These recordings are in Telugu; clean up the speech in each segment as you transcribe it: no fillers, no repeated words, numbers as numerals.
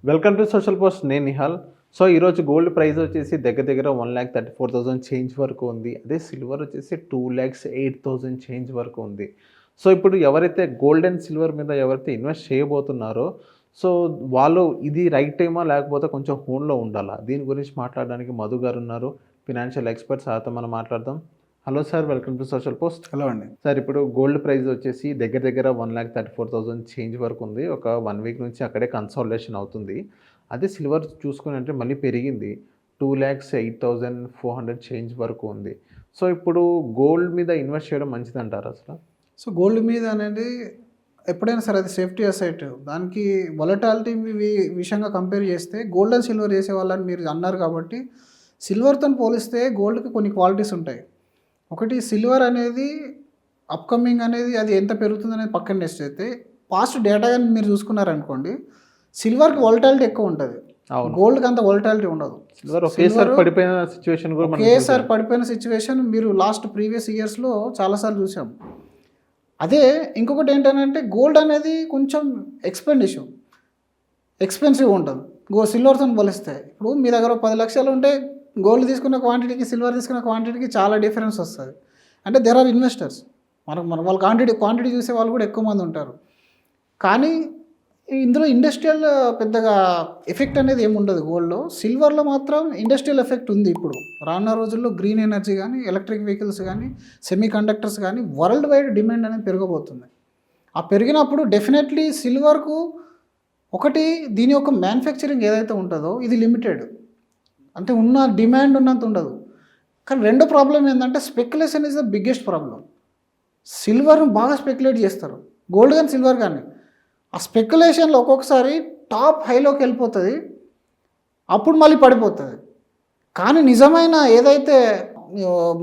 Welcome to social post. నేను నిహాల్. సో ఈరోజు గోల్డ్ ప్రైస్ వచ్చేసి దగ్గర 1,34,000 చేంజ్ వరకు ఉంది. అదే సిల్వర్ వచ్చేసి 2,08,000 చేంజ్ వరకు ఉంది. సో ఇప్పుడు ఎవరైతే గోల్డ్ అండ్ సిల్వర్ మీద ఎవరైతే ఇన్వెస్ట్ చేయబోతున్నారో సో వాళ్ళు ఇది రైట్ టైమా లేకపోతే కొంచెం హోన్లో ఉండాలా, దీని గురించి మాట్లాడడానికి మధు గారు ఉన్నారు, ఫినాన్షియల్ ఎక్స్పర్ట్స్. ఆయనతో మనం మాట్లాడదాం. Hello sir, welcome to social post. Hello అండి. సార్, ఇప్పుడు గోల్డ్ ప్రైస్ వచ్చేసి దగ్గర 1,34,000 చేంజ్ వరకు ఉంది. ఒక 1 వీక్ నుంచి అక్కడే కన్సాలిడేషన్ అవుతుంది. అదే సిల్వర్ చూసుకుని అంటే మళ్ళీ పెరిగింది, 2,08,400 చేంజ్ వరకు ఉంది. సో ఇప్పుడు గోల్డ్ మీద ఇన్వెస్ట్ చేయడం మంచిది అంటారు అసలు? సో గోల్డ్ మీద అనేది ఎప్పుడైనా సరే అది సేఫ్టీ అసెట్. దానికి వొలటాలిటీ విషయంగా కంపేర్ చేస్తే గోల్డ్ అండ్ సిల్వర్ చేసే వాళ్ళని మీరు అన్నారు కాబట్టి, సిల్వర్తో పోలిస్తే గోల్డ్కి కొన్ని క్వాలిటీస్ ఉంటాయి. ఒకటి, సిల్వర్ అనేది అప్కమింగ్ అనేది అది ఎంత పెరుగుతుంది అనేది పక్కన టెస్ట్ అయితే పాస్ట్ డేటా కానీ మీరు చూసుకున్నారనుకోండి, సిల్వర్కి వొలటాలిటీ ఎక్కువ ఉంటుంది, గోల్డ్కి అంత వొలటాలిటీ ఉండదు. సిల్వర్ ఒకేసారి పడిపోయిన సిచ్యువేషన్ మీరు ప్రీవియస్ ఇయర్స్లో చాలాసార్లు చూసాం. అదే ఇంకొకటి ఏంటంటే గోల్డ్ అనేది కొంచెం ఎక్స్పెన్సివ్ ఉంటుంది సిల్వర్తో పోలిస్తే. ఇప్పుడు మీ దగ్గర 10 లక్షలు ఉంటే గోల్డ్ తీసుకున్న క్వాంటిటీకి సిల్వర్ తీసుకున్న క్వాంటిటీకి చాలా డిఫరెన్స్ వస్తుంది. అంటే దెర్ ఆర్ ఇన్వెస్టర్స్, వాళ్ళ క్వాంటిటీ చూసే వాళ్ళు కూడా ఎక్కువ మంది ఉంటారు. కానీ ఇందులో ఇండస్ట్రియల్ పెద్దగా ఎఫెక్ట్ అనేది ఏమి ఉండదు గోల్డ్లో. సిల్వర్లో మాత్రం ఇండస్ట్రియల్ ఎఫెక్ట్ ఉంది. ఇప్పుడు రానున్న రోజుల్లో గ్రీన్ ఎనర్జీ కానీ, ఎలక్ట్రిక్ వెహికల్స్ కానీ, సెమీ కండక్టర్స్ కానీ వరల్డ్ వైడ్ డిమాండ్ అనేది పెరగబోతుంది. ఆ పెరిగినప్పుడు డెఫినెట్లీ సిల్వర్కు ఒకటి, దీని యొక్క మ్యానుఫ్యాక్చరింగ్ ఏదైతే ఉంటుందో ఇది లిమిటెడ్, అంటే ఉన్న డిమాండ్ ఉన్నంత ఉండదు. కానీ రెండో ప్రాబ్లం ఏంటంటే speculation is the biggest problem. సిల్వర్ను బాగా స్పెక్యులేట్ చేస్తారు, గోల్డ్ కానీ సిల్వర్ కానీ. ఆ స్పెక్యులేషన్లో ఒక్కొక్కసారి టాప్ హైలోకి వెళ్ళిపోతుంది, అప్పుడు మళ్ళీ పడిపోతుంది. కానీ నిజమైన ఏదైతే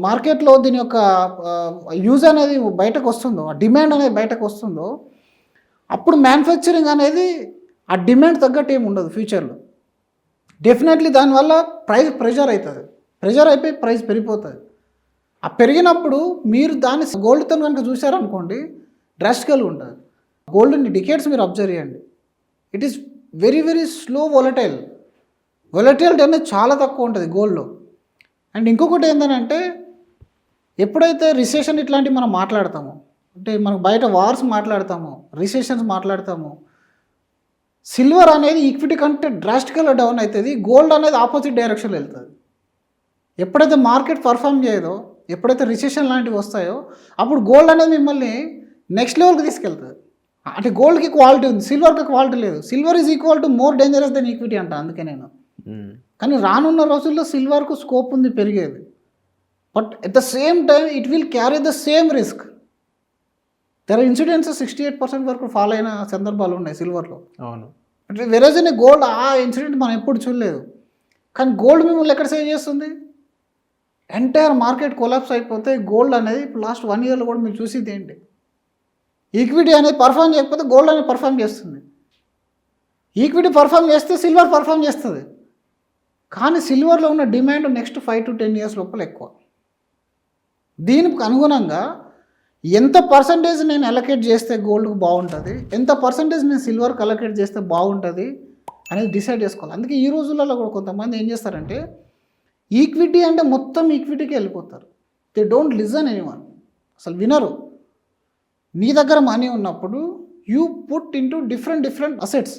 మార్కెట్లో దీని యొక్క యూజ్ అనేది బయటకు వస్తుందో, ఆ డిమాండ్ అనేది బయటకు వస్తుందో, అప్పుడు మ్యానుఫ్యాక్చరింగ్ అనేది ఆ డిమాండ్ తగ్గట్టు ఏమి ఉండదు ఫ్యూచర్లో. డెఫినెట్లీ దానివల్ల ప్రెషర్ అయిపోయి ప్రైస్ పెరిగిపోతుంది. ఆ పెరిగినప్పుడు మీరు దాన్ని గోల్డ్తో కనుక చూసారనుకోండి, డ్రాస్టికల్గా ఉంటుంది. గోల్డ్ని డికేట్స్ మీరు అబ్జర్వ్ చేయండి, it is very slow volatility అనేది చాలా తక్కువ ఉంటుంది గోల్డ్లో. అండ్ ఇంకొకటి ఏంటంటే, ఎప్పుడైతే రిసెషన్ ఇట్లాంటివి మనం మాట్లాడతామో, అంటే మనకు బయట వార్స్ మాట్లాడతామో, రిసెషన్స్ మాట్లాడతామో, సిల్వర్ అనేది ఈక్విటీ కంటే డ్రాస్టికల్గా డౌన్ అవుతుంది, గోల్డ్ అనేది ఆపోజిట్ డైరెక్షన్లో వెళ్తుంది. ఎప్పుడైతే మార్కెట్ పర్ఫామ్ చేయదో, ఎప్పుడైతే రిసెషన్ లాంటివి వస్తాయో, అప్పుడు గోల్డ్ అనేది మిమ్మల్ని నెక్స్ట్ లెవెల్కి తీసుకెళ్తుంది. అంటే గోల్డ్కి క్వాలిటీ ఉంది, సిల్వర్కి క్వాలిటీ లేదు. Silver is equal to more dangerous than equity అంట, అందుకే నేను. కానీ రానున్న రోజుల్లో సిల్వర్కు స్కోప్ ఉంది పెరిగేది, but at the same time it will carry the same risk. తెర ఇన్సిడెంట్స్ 68% వరకు ఫాలో అయిన సందర్భాలు ఉన్నాయి సిల్వర్లో. అవును. అంటే వెరజ్ ఇన్ గోల్డ్ ఆ ఇన్సిడెంట్ మనం ఎప్పుడు చూడలేదు. కానీ గోల్డ్ మిమ్మల్ని ఎక్కడ సేవ్ చేస్తుంది? ఎంటైర్ మార్కెట్ కొలాప్స్ అయిపోతే గోల్డ్ అనేది ఇప్పుడు లాస్ట్ 1 ఇయర్లో కూడా మీరు చూసేది ఏంటి? ఈక్విటీ అనేది పర్ఫామ్ చేయకపోతే గోల్డ్ అనేది పర్ఫామ్ చేస్తుంది. ఈక్విటీ పర్ఫామ్ చేస్తే సిల్వర్ పర్ఫామ్ చేస్తుంది. కానీ సిల్వర్లో ఉన్న డిమాండ్ నెక్స్ట్ 5 to 10 ఇయర్స్ లోపల ఎక్కువ. దీనికి అనుగుణంగా ఎంత పర్సంటేజ్ నేను అలొకేట్ చేస్తే గోల్డ్కి బాగుంటుంది, ఎంత పర్సంటేజ్ నేను సిల్వర్కి అలొకేట్ చేస్తే బాగుంటుంది అనేది డిసైడ్ చేసుకోవాలి. అందుకే ఈ రోజులలో కూడా కొంతమంది ఏం చేస్తారంటే, ఈక్విటీ అంటే మొత్తం ఈక్విటీకి వెళ్ళిపోతారు. దే డోంట్ లిజన్ ఎనీవన్, అసలు వినరు. నీ దగ్గర మనీ ఉన్నప్పుడు you put into different assets.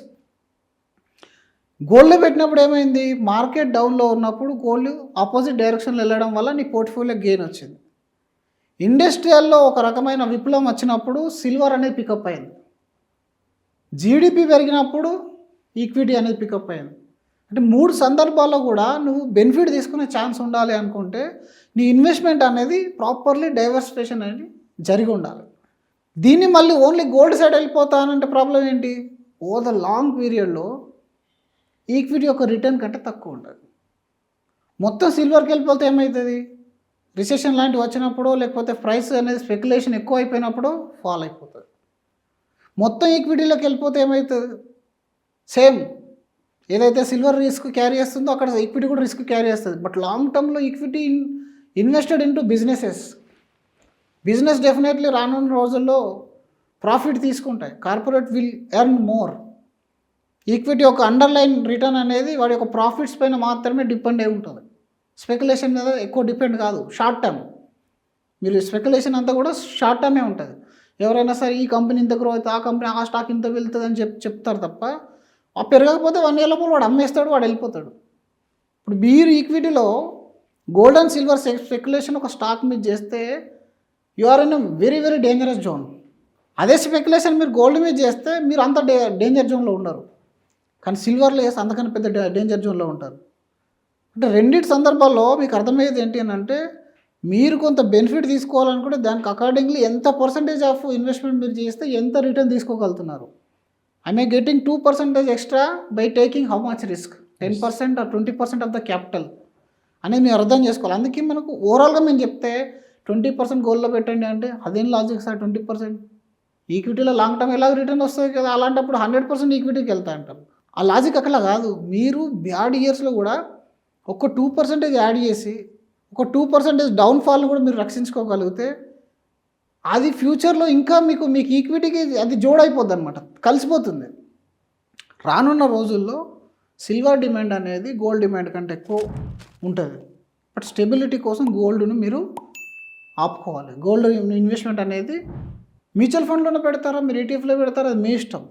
గోల్డ్లో పెట్టినప్పుడు ఏమైంది, మార్కెట్ డౌన్లో ఉన్నప్పుడు గోల్డ్ ఆపోజిట్ డైరెక్షన్లో వెళ్ళడం వల్ల నీ పోర్ట్ఫోలియో గెయిన్ వచ్చింది. ఇండస్ట్రియల్లో ఒక రకమైన విప్లవం వచ్చినప్పుడు సిల్వర్ అనేది పికప్ అయింది. జీడిపి పెరిగినప్పుడు ఈక్విటీ అనేది పికప్ అయింది. అంటే 3 సందర్భాల్లో కూడా నువ్వు బెనిఫిట్ తీసుకునే ఛాన్స్ ఉండాలి అనుకుంటే నీ ఇన్వెస్ట్మెంట్ అనేది ప్రాపర్లీ డైవర్సిఫికేషన్ అనేది జరిగి ఉండాలి. దీన్ని మళ్ళీ ఓన్లీ గోల్డ్ సైడ్ వెళ్ళిపోతానంటే ప్రాబ్లం ఏంటి? ఓవర్ ద లాంగ్ పీరియడ్లో ఈక్విటీ యొక్క రిటర్న్ కంటే తక్కువ ఉంటుంది. మొత్తం సిల్వర్కి వెళ్ళిపోతే ఏమవుతుంది? రిసెషన్ లాంటివి వచ్చినప్పుడు, లేకపోతే ప్రైస్ అనేది స్పెక్యులేషన్ ఎక్కువ అయిపోయినప్పుడు ఫాల్ అయిపోతుంది. మొత్తం ఈక్విటీలోకి వెళ్ళిపోతే ఏమవుతుంది? సేమ్ ఏదైతే సిల్వర్ రిస్క్ క్యారీ చేస్తుందో అక్కడ ఈక్విటీ కూడా రిస్క్ క్యారీ చేస్తుంది. బట్ లాంగ్ టర్మ్లో equity invested into business definitely రానున్న రోజుల్లో ప్రాఫిట్ తీసుకుంటాయి. Corporate will earn more. Equity యొక్క అండర్లైన్ రిటర్న్ అనేది వాడి యొక్క ప్రాఫిట్స్ పైన మాత్రమే డిపెండ్ అయి ఉంటుంది. స్పెక్యులేషన్ మీద ఎక్కువ డిపెండ్ కాదు. షార్ట్ టర్మ్ మీరు స్పెక్యులేషన్ అంతా కూడా షార్ట్ టర్మే ఉంటుంది. ఎవరైనా సరే ఈ కంపెనీ ఇంత గ్రో అవుతుంది, ఆ కంపెనీ ఆ స్టాక్ ఇంత వెళ్తుంది అని చెప్తారు తప్ప ఆ పెరగకపోతే 1 year లోపల వాడు అమ్మేస్తాడు, వాడు వెళ్ళిపోతాడు. ఇప్పుడు మీరు ఈక్విటీలో గోల్డ్ అండ్ సిల్వర్ స్పెక్యులేషన్ ఒక స్టాక్ మీద చేస్తే you are in very very dangerous zone. అదే స్పెక్యులేషన్ మీరు గోల్డ్ మీద చేస్తే మీరు అంత డేంజర్ జోన్లో ఉండరు. కానీ సిల్వర్లో వేస్తే అంతకన్నా పెద్ద డేంజర్ జోన్లో ఉంటారు. అంటే రెండింటి సందర్భాల్లో మీకు అర్థమయ్యేది ఏంటి అని అంటే మీరు కొంత బెనిఫిట్ తీసుకోవాలనుకుంటే దానికి అకార్డింగ్లీ ఎంత పర్సంటేజ్ ఆఫ్ ఇన్వెస్ట్మెంట్ మీరు చేస్తే ఎంత రిటర్న్ తీసుకోగలుగుతున్నారు. I may getting 2% extra by taking how much risk, 10% or 20% of the capital అనేది మీరు అర్థం చేసుకోవాలి. అందుకే మనకు ఓవరాల్గా మేము చెప్తే 20% గోల్డ్లో పెట్టండి అంటే అదేం లాజిక్ సార్. 20% ఈక్విటీలో లాంగ్ టర్మ్ ఎలాగ రిటర్న్ వస్తుంది కదా, అలాంటప్పుడు 100% ఈక్విటీకి వెళ్తా అంటారు. ఆ లాజిక్ అక్కడ కాదు. మీరు బ్యాడ్ ఇయర్స్లో కూడా ఒక 2% యాడ్ చేసి ఒక 2% డౌన్ఫాల్ని కూడా మీరు రక్షించుకోగలిగితే అది ఫ్యూచర్లో ఇంకా మీకు ఈక్విటీకి అది జోడైపోద్ది అనమాట, కలిసిపోతుంది. రానున్న రోజుల్లో సిల్వర్ డిమాండ్ అనేది గోల్డ్ డిమాండ్ కంటే ఎక్కువ ఉంటుంది. బట్ స్టెబిలిటీ కోసం గోల్డ్ను మీరు ఆపుకోవాలి. గోల్డ్ ఇన్వెస్ట్మెంట్ అనేది మ్యూచువల్ ఫండ్లోనే పెడతారా, మీరు ఈటీఎఫ్లో పెడతారా, అది మీ ఇష్టం.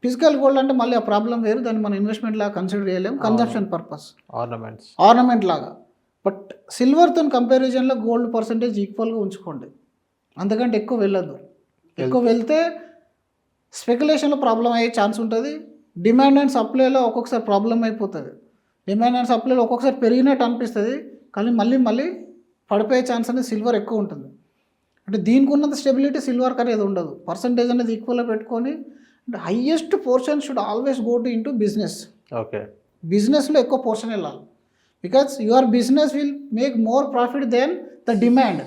ఫిజికల్ గోల్డ్ అంటే మళ్ళీ ఆ ప్రాబ్లం వేరు, దాన్ని మనం ఇన్వెస్ట్మెంట్ లాగా కన్సిడర్ చేయలేము, కన్జంప్షన్ పర్పస్, ఆర్నమెంట్ లాగా. బట్ సిల్వర్తో కంపారిజన్లో గోల్డ్ పర్సంటేజ్ ఈక్వల్గా ఉంచుకోండి, అంతకంటే ఎక్కువ వెళ్ళొద్దు. ఎక్కువ వెళ్తే స్పెక్యులేషన్లో ప్రాబ్లం అయ్యే ఛాన్స్ ఉంటుంది. డిమాండ్ అండ్ సప్లైలో ఒక్కొక్కసారి ప్రాబ్లం అయిపోతుంది. డిమాండ్ అండ్ సప్లైలో ఒక్కొక్కసారి పెరిగినట్టు అనిపిస్తుంది, కానీ మళ్ళీ పడిపోయే ఛాన్స్ అనేది సిల్వర్ ఎక్కువ ఉంటుంది. అంటే దీనికి ఉన్నంత స్టెబిలిటీ సిల్వర్కి అనేది ఉండదు. పర్సంటేజ్ అనేది ఈక్వల్గా పెట్టుకొని highest portion should always go to into business. Okay, బిజినెస్లో ఎక్కువ పోర్షన్ వెళ్ళాలి. Because your business will make more profit than the demand.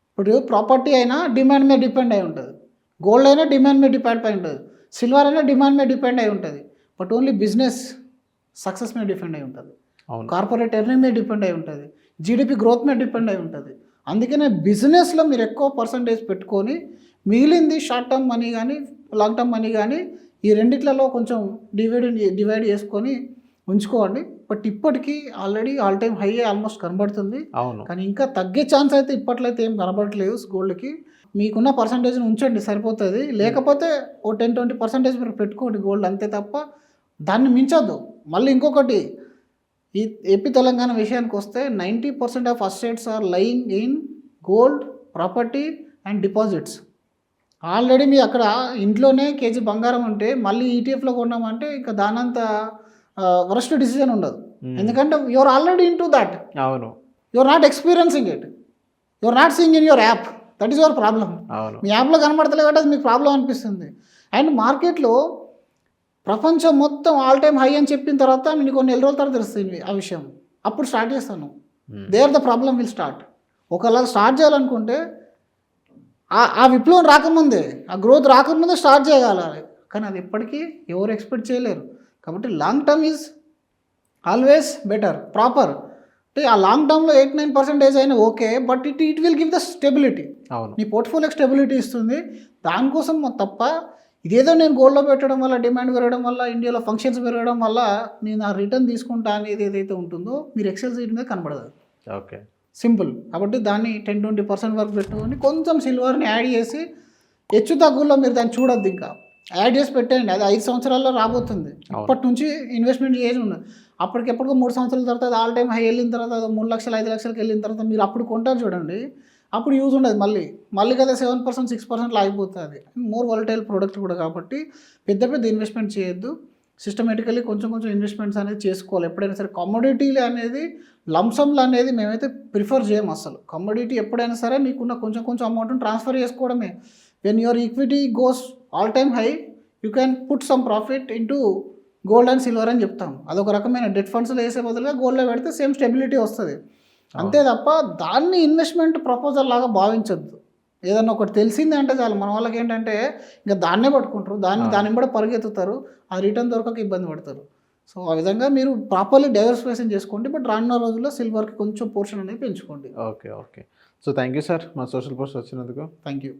ఇప్పుడు ప్రాపర్టీ అయినా డిమాండ్ మీద డిపెండ్ అయి ఉంటుంది, గోల్డ్ అయినా డిమాండ్ మీద డిపెండ్ అయి ఉంటుంది, సిల్వర్ అయినా డిమాండ్ మీద డిపెండ్ అయి ఉంటుంది. బట్ ఓన్లీ బిజినెస్ సక్సెస్ మీద డిపెండ్ అయి ఉంటుంది, కార్పొరేట్ ఎర్నింగ్ మీద డిపెండ్ అయి ఉంటుంది, జీడిపి గ్రోత్ మీద డిపెండ్ అయి ఉంటుంది. అందుకనే బిజినెస్లో మీరు ఎక్కువ పర్సంటేజ్ పెట్టుకొని మిగిలింది షార్ట్ టర్మ్ మనీ కానీ లాంగ్ టర్మ్ మనీ కానీ ఈ రెండిట్లలో కొంచెం డివైడ్ చేసుకొని ఉంచుకోండి. బట్ ఇప్పటికీ already all time high almost కనబడుతుంది. కానీ ఇంకా తగ్గే ఛాన్స్ అయితే ఇప్పట్లో అయితే ఏం కనబడట్లేదు గోల్డ్కి. మీకున్న పర్సంటేజ్ని ఉంచండి సరిపోతుంది. లేకపోతే ఓ 10-20% మీరు పెట్టుకోండి గోల్డ్, అంతే తప్ప దాన్ని మించొద్దు. మళ్ళీ ఇంకొకటి, ఈ ఏపీ తెలంగాణ విషయానికి వస్తే 90% of assets are lying in gold, property and deposits. Already మీ అక్కడ ఇంట్లోనే కేజీ బంగారం ఉంటే మళ్ళీ ఈటీఎఫ్లో కొన్నామంటే ఇంకా దానంత వరస్ట్ డిసిజన్ ఉండదు. ఎందుకంటే your already in to that. అవును, your not experiencing it, your not seeing in your app. That is your problem. మీ యాప్లో కనబడతలే కాబట్టి అది మీకు ప్రాబ్లం అనిపిస్తుంది. అండ్ మార్కెట్లో ప్రపంచం మొత్తం ఆల్ టైమ్ హై అని చెప్పిన తర్వాత మీకు కొన్ని నెల రోజుల తర్వాత తెలుస్తుంది ఆ విషయం. అప్పుడు స్టార్ట్ చేస్తాను. There the problem will start. ఒకవేళ స్టార్ట్ చేయాలనుకుంటే ఆ విప్లవం రాకముందే, ఆ గ్రోత్ రాకముందే స్టార్ట్ చేయగలగాలి. కానీ అది ఎప్పటికీ ఎవరు ఎక్స్పెక్ట్ చేయలేరు. కాబట్టి long term is always better, proper. అంటే ఆ లాంగ్ టర్మ్లో 8-9% అయినా okay, but it will give the stability. నీ పోర్ట్ఫోలియోకి స్టెబిలిటీ ఇస్తుంది. దానికోసం తప్ప ఇదేదో నేను గోల్డ్లో పెట్టడం వల్ల, డిమాండ్ పెరగడం వల్ల, ఇండియాలో ఫంక్షన్స్ పెరగడం వల్ల నేను ఆ రిటర్న్ తీసుకుంటా అనేది ఏదైతే ఉంటుందో మీరు ఎక్సెల్ సీట్ మీద కనబడదు. Okay, simple. కాబట్టి దాన్ని 10-20% వరకు పెట్టుకొని కొంచెం సిల్వర్ని యాడ్ చేసి హెచ్చు తగ్గుల్లో మీరు దాన్ని చూడొద్దు. ఇంకా యాడ్ చేసి పెట్టండి. అది 5 సంవత్సరాల్లో రాబోతుంది. ఇప్పటి నుంచి ఇన్వెస్ట్మెంట్ చేసి ఉండదు. అప్పటికెప్పటికో 3 సంవత్సరాల తర్వాత అది ఆల్ టైమ్ హై వెళ్ళిన తర్వాత 3 లక్షలు 5 లక్షలకి వెళ్ళిన తర్వాత మీరు అప్పుడు కొంటారు చూడండి, అప్పుడు యూజ్ ఉండదు. మళ్ళీ కదా 7% 6% ఆగిపోతుంది. మోర్ వాలటైల్ ప్రోడక్ట్ కూడా. కాబట్టి పెద్ద ఇన్వెస్ట్మెంట్ చేయొద్దు. సిస్టమేటికల్లీ కొంచెం ఇన్వెస్ట్మెంట్స్ అనేది చేసుకోవాలి. ఎప్పుడైనా సరే కమోడిటీలు అనేది లంసమ్లు అనేది మేమైతే ప్రిఫర్ చేయము అసలు. కమోడిటీ ఎప్పుడైనా సరే మీకున్న కొంచెం అమౌంట్ని ట్రాన్స్ఫర్ చేసుకోవడమే. When your equity goes all time high you can put some profit into gold and silver అని చెప్తాం. అదొక రకమైన డెట్ ఫండ్స్లో వేసే బదులుగా గోల్డ్లో పెడితే సేమ్ స్టెబిలిటీ వస్తుంది. అంతే తప్ప దాన్ని ఇన్వెస్ట్మెంట్ ప్రపోజల్ లాగా భావించద్దు. ఏదన్నా ఒకటి తెలిసిందే అంటే చాలు. మన వాళ్ళకి ఏంటంటే ఇంకా దాన్నే పట్టుకుంటారు, దాన్ని కూడా పరిగెత్తుతారు, ఆ రిటర్న్ దొరకక ఇబ్బంది పడతారు. సో ఆ విధంగా మీరు ప్రాపర్లీ డైవర్సిఫికేషన్ చేసుకోండి. బట్ రానున్న రోజుల్లో సిల్వర్కి కొంచెం పోర్షన్ అనేది పెంచుకోండి. Okay. So thank you sir మా సోషల్ పోస్ట్ వచ్చినందుకు. Thank you.